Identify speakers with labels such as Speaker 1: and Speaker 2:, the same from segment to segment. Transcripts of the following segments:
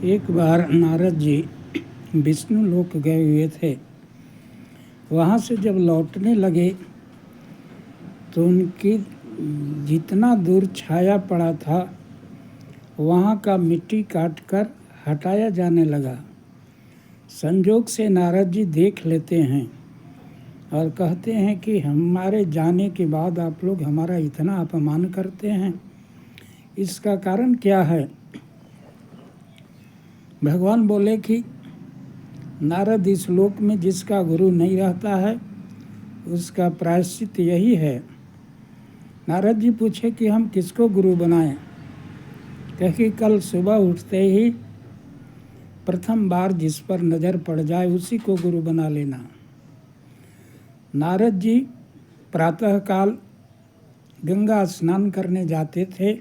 Speaker 1: एक बार नारद जी विष्णु लोक गए हुए थे। वहाँ से जब लौटने लगे तो उनकी जितना दूर छाया पड़ा था वहाँ का मिट्टी काटकर हटाया जाने लगा। संजोग से नारद जी देख लेते हैं और कहते हैं कि हमारे जाने के बाद आप लोग हमारा इतना अपमान करते हैं, इसका कारण क्या है? भगवान बोले कि नारद, इस लोक में जिसका गुरु नहीं रहता है उसका प्रायश्चित यही है। नारद जी पूछे कि हम किसको गुरु बनाएं? कहे कि कल सुबह उठते ही प्रथम बार जिस पर नज़र पड़ जाए उसी को गुरु बना लेना। नारद जी प्रातःकाल गंगा स्नान करने जाते थे।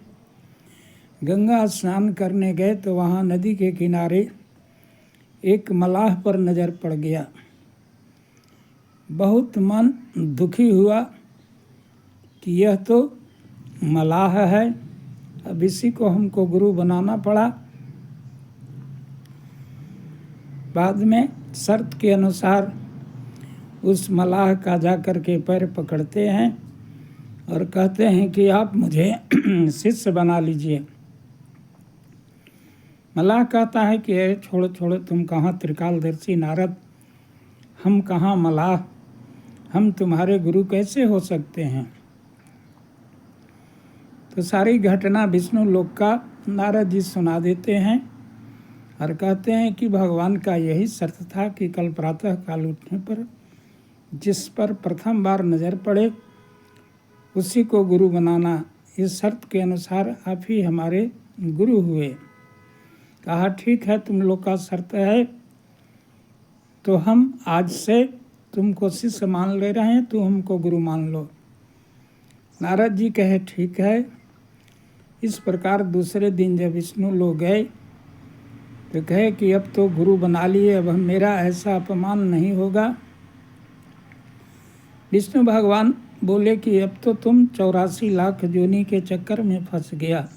Speaker 1: गंगा स्नान करने गए तो वहाँ नदी के किनारे एक मलाह पर नज़र पड़ गया। बहुत मन दुखी हुआ कि यह तो मलाह है, अब इसी को हमको गुरु बनाना पड़ा। बाद में शर्त के अनुसार उस मलाह का जा कर के पैर पकड़ते हैं और कहते हैं कि आप मुझे शिष्य बना लीजिए। मलाह कहता है कि अरे छोड़ो छोड़ो, तुम कहाँ त्रिकालदर्शी नारद, हम कहाँ मलाह, हम तुम्हारे गुरु कैसे हो सकते हैं? तो सारी घटना विष्णु लोक का नारद जी सुना देते हैं और कहते हैं कि भगवान का यही शर्त था कि कल प्रातः काल उठने पर जिस पर प्रथम बार नज़र पड़े उसी को गुरु बनाना। इस शर्त के अनुसार आप ही हमारे गुरु हुए। कहा ठीक है, तुम लोग का शर्त है तो हम आज से तुमको शिष्य मान ले रहे हैं, तुम हमको गुरु मान लो। नारद जी कहे ठीक है। इस प्रकार दूसरे दिन जब विष्णु लोग गए तो कहे कि अब तो गुरु बना लिए, अब मेरा ऐसा अपमान नहीं होगा। विष्णु भगवान बोले कि अब तो तुम 84 लाख योनि के चक्कर में फंस गया।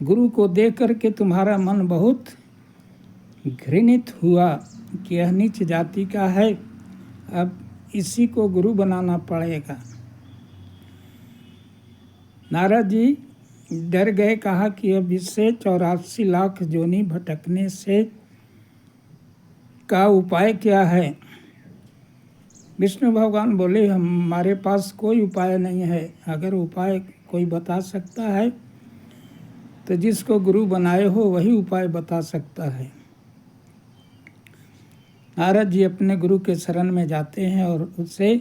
Speaker 1: गुरु को देख करके तुम्हारा मन बहुत घृणित हुआ कि यह नीच जाति का है, अब इसी को गुरु बनाना पड़ेगा। नारद जी डर गए। कहा कि अब इससे 84 लाख योनि भटकने से का उपाय क्या है? विष्णु भगवान बोले हमारे पास कोई उपाय नहीं है। अगर उपाय कोई बता सकता है तो जिसको गुरु बनाए हो वही उपाय बता सकता है। नारद जी अपने गुरु के शरण में जाते हैं और उससे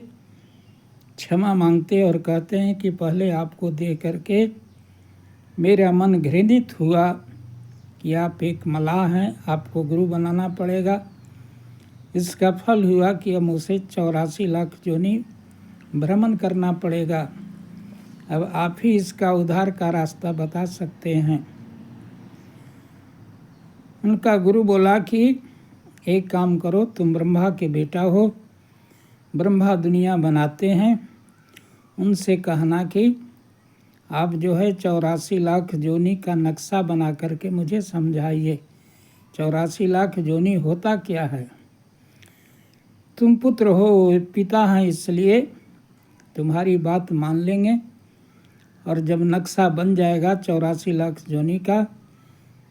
Speaker 1: क्षमा मांगते और कहते हैं कि पहले आपको देख करके मेरा मन घृणित हुआ कि आप एक मलाह हैं, आपको गुरु बनाना पड़ेगा। इसका फल हुआ कि अब उसे 84 लाख योनि भ्रमण करना पड़ेगा। अब आप ही इसका उद्धार का रास्ता बता सकते हैं। उनका गुरु बोला कि एक काम करो, तुम ब्रह्मा के बेटा हो, ब्रह्मा दुनिया बनाते हैं, उनसे कहना कि आप जो है 84 लाख योनि का नक्शा बना करके मुझे समझाइए। 84 लाख योनि होता क्या है? तुम पुत्र हो, पिता हैं, इसलिए तुम्हारी बात मान लेंगे और जब नक्शा बन जाएगा 84 लाख योनि का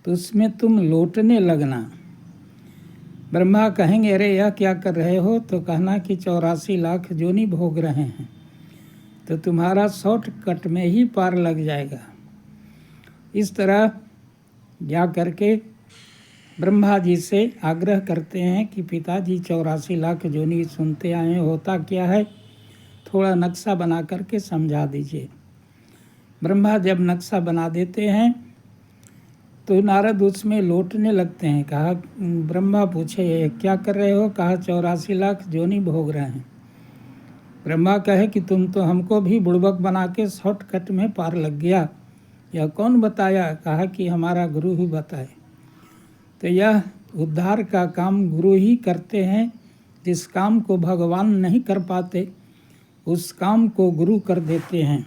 Speaker 1: तो उसमें तुम लौटने लगना। ब्रह्मा कहेंगे अरे यह क्या कर रहे हो? तो कहना कि 84 लाख योनि भोग रहे हैं, तो तुम्हारा शॉर्टकट में ही पार लग जाएगा। इस तरह जा करके ब्रह्मा जी से आग्रह करते हैं कि पिताजी 84 लाख योनि सुनते आए हैं, होता क्या है, थोड़ा नक्शा बना करके समझा दीजिए। ब्रह्मा जब नक्शा बना देते हैं तो नारद उसमें लौटने लगते हैं। कहा ब्रह्मा पूछे क्या कर रहे हो? कहा 84 लाख योनि भोग रहे हैं। ब्रह्मा कहे कि तुम तो हमको भी बुड़बक बना के शॉर्टकट में पार लग गया, यह कौन बताया? कहा कि हमारा गुरु ही बताए। तो यह उद्धार का काम गुरु ही करते हैं। जिस काम को भगवान नहीं कर पाते उस काम को गुरु कर देते हैं।